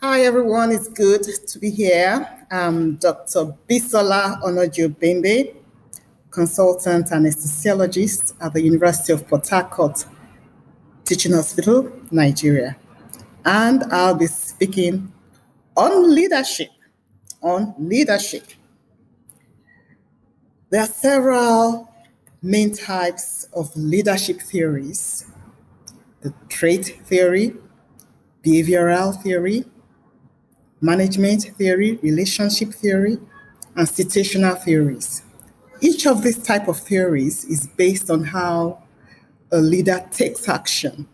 Hi, everyone. It's good to be here. I'm Dr. Bisola Onajin-Obembe, consultant anaesthesiologist at the University of Port Harcourt Teaching Hospital, Nigeria. And I'll be speaking on leadership. On leadership. There are several main types of leadership theories: the trait theory, behavioral theory, management theory, relationship theory, and situational theories. Each of these type of theories is based on how a leader takes action,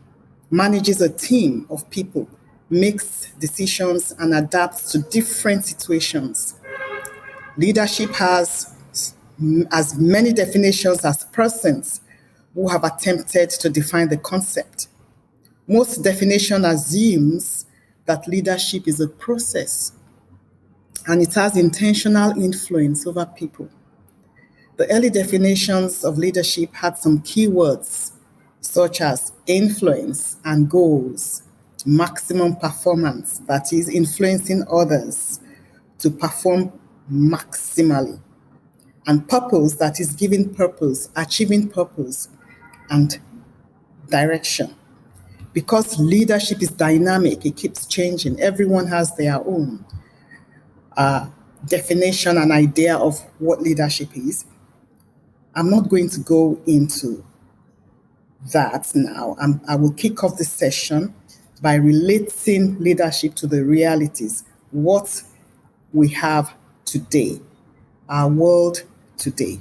manages a team of people, makes decisions, and adapts to different situations. Leadership has as many definitions as persons who have attempted to define the concept. Most definition assumes that leadership is a process and it has intentional influence over people. The early definitions of leadership had some keywords such as influence and goals, maximum performance, that is, influencing others to perform maximally, and purpose, that is, giving purpose, achieving purpose, and direction. Because leadership is dynamic, it keeps changing. Everyone has their own definition and idea of what leadership is. I'm not going to go into that now. I will kick off this session by relating leadership to the realities, what we have today, our world today.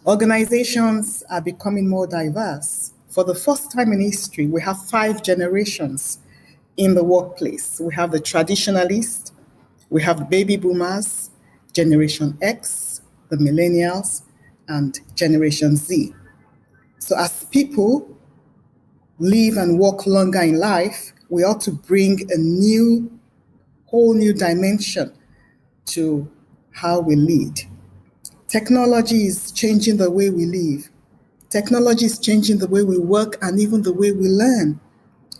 Organizations are becoming more diverse. For the first time in history, we have 5 generations in the workplace. We have the traditionalists, we have the baby boomers, Generation X, the millennials, and Generation Z. So as people live and work longer in life, we ought to bring a whole new dimension to how we lead. Technology is changing the way we live. Technology is changing the way we work and even the way we learn.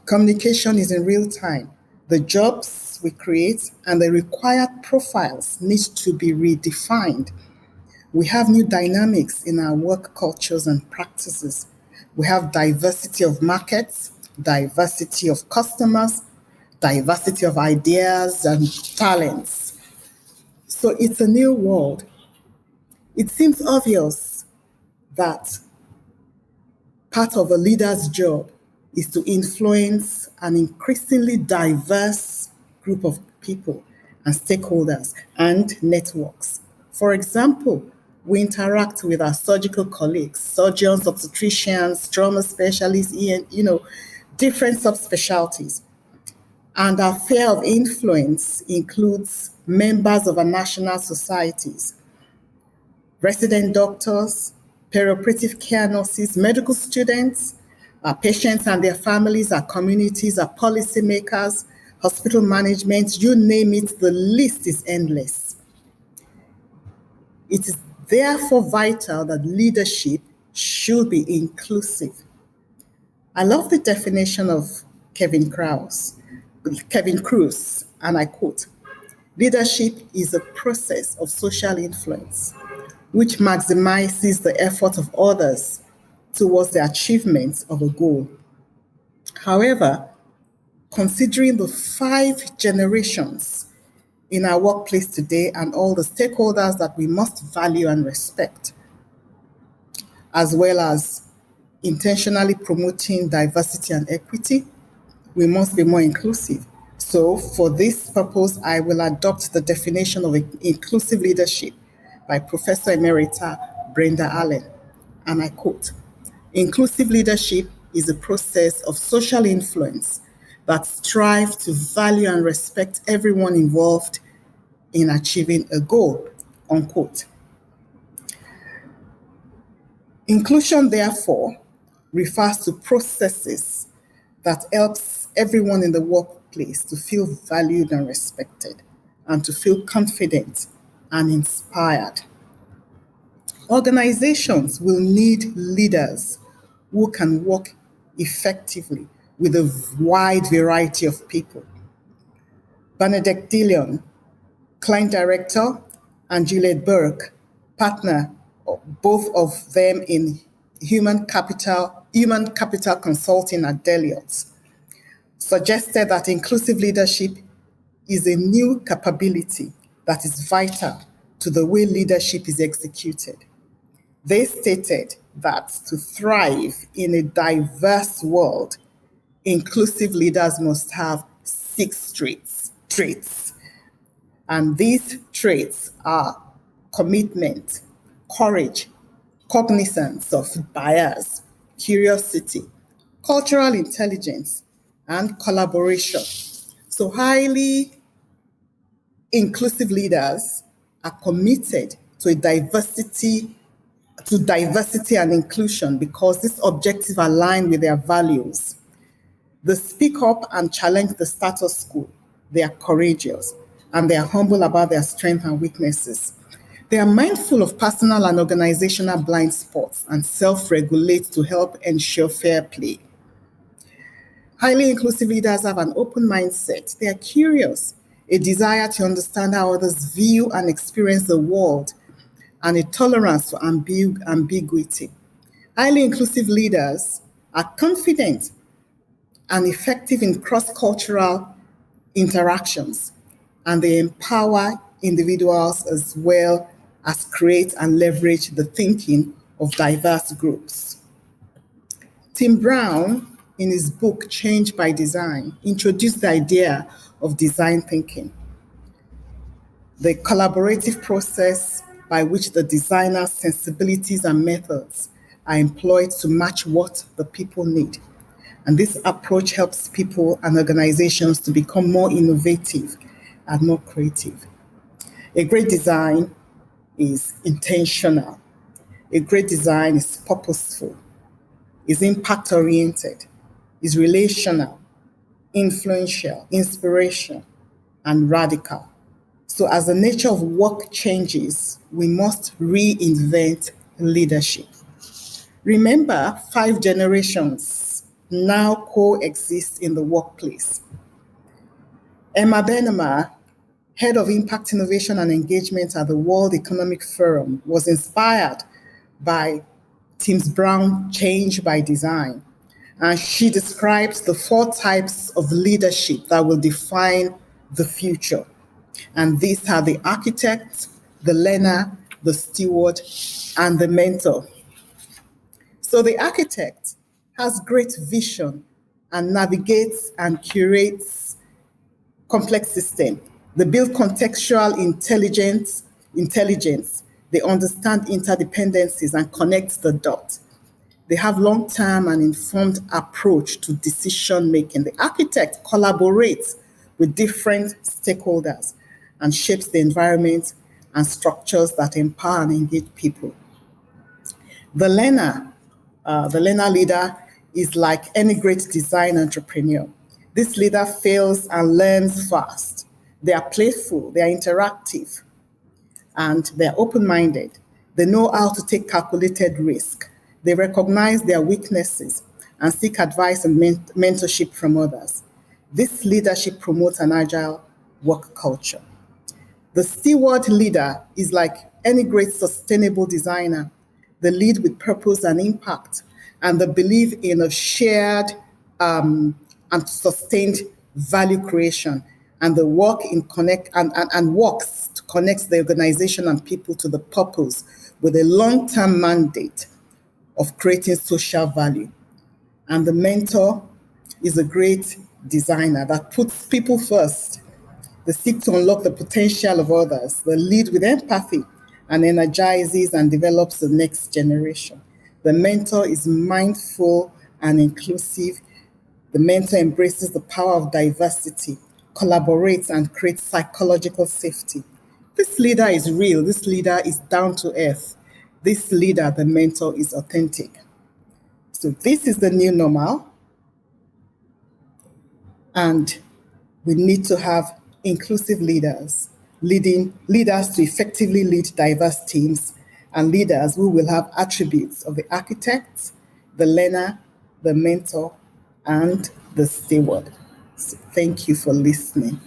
Communication is in real time. The jobs we create and the required profiles need to be redefined. We have new dynamics in our work cultures and practices. We have diversity of markets, diversity of customers, diversity of ideas and talents. So it's a new world. It seems obvious that part of a leader's job is to influence an increasingly diverse group of people and stakeholders and networks. For example, we interact with our surgical colleagues, surgeons, obstetricians, trauma specialists, different subspecialties. And our sphere of influence includes members of our national societies, resident doctors, perioperative care nurses, medical students, our patients and their families, our communities, our policymakers, hospital management, you name it, the list is endless. It is therefore vital that leadership should be inclusive. I love the definition of Kevin Kruse, and I quote, "Leadership is a process of social influence which maximizes the effort of others towards the achievement of a goal." However, considering the 5 generations in our workplace today and all the stakeholders that we must value and respect, as well as intentionally promoting diversity and equity, we must be more inclusive. So for this purpose, I will adopt the definition of inclusive leadership by Professor Emerita Brenda Allen, and I quote, "Inclusive leadership is a process of social influence that strives to value and respect everyone involved in achieving a goal," unquote. Inclusion, therefore, refers to processes that helps everyone in the workplace to feel valued and respected and to feel confident and inspired. Organizations will need leaders who can work effectively with a wide variety of people. Bernadette Dillon, client director, and Juliet Burke, partner, both of them in human capital consulting at Deloitte, suggested that inclusive leadership is a new capability that is vital to the way leadership is executed. They stated that to thrive in a diverse world, inclusive leaders must have 6 traits. And these traits are commitment, courage, cognizance of bias, curiosity, cultural intelligence, and collaboration. So highly inclusive leaders are committed to diversity and inclusion because these objectives align with their values. They speak up and challenge the status quo. They are courageous and they are humble about their strengths and weaknesses. They are mindful of personal and organizational blind spots and self-regulate to help ensure fair play. Highly inclusive leaders have an open mindset. They are curious, a desire to understand how others view and experience the world, and a tolerance for ambiguity. Highly inclusive leaders are confident and effective in cross-cultural interactions, and they empower individuals as well as create and leverage the thinking of diverse groups. Tim Brown, in his book Change by Design, introduced the idea of design thinking, the collaborative process by which the designer's sensibilities and methods are employed to match what the people need. And this approach helps people and organizations to become more innovative and more creative. A great design is intentional. A great design is purposeful, is impact-oriented, is relational, influential, inspirational, and radical. So as the nature of work changes, we must reinvent leadership. Remember, 5 generations now coexist in the workplace. Emma Benema, head of impact innovation and engagement at the World Economic Forum, was inspired by Tim Brown's Change by Design. And she describes the 4 types of leadership that will define the future. And these are the architect, the learner, the steward, and the mentor. So the architect has great vision and navigates and curates complex systems. They build contextual intelligence. They understand interdependencies and connect the dots. They have long-term and informed approach to decision making. The architect collaborates with different stakeholders and shapes the environment and structures that empower and engage people. The learner leader is like any great design entrepreneur. This leader fails and learns fast. They are playful, they are interactive, and they're open-minded. They know how to take calculated risk. They recognize their weaknesses and seek advice and mentorship from others. This leadership promotes an agile work culture. The steward leader is like any great sustainable designer. They lead with purpose and impact, and they believe in a shared and sustained value creation, and they work in works to connect the organization and people to the purpose with a long-term mandate of creating social value. And the mentor is a great designer that puts people first. They seek to unlock the potential of others. They lead with empathy and energizes and develops the next generation. The mentor is mindful and inclusive. The mentor embraces the power of diversity, collaborates and creates psychological safety. This leader is real. This leader is down to earth. This leader, the mentor, is authentic. So this is the new normal. And we need to have inclusive leaders, leaders to effectively lead diverse teams, and leaders who will have attributes of the architect, the learner, the mentor, and the steward. So thank you for listening.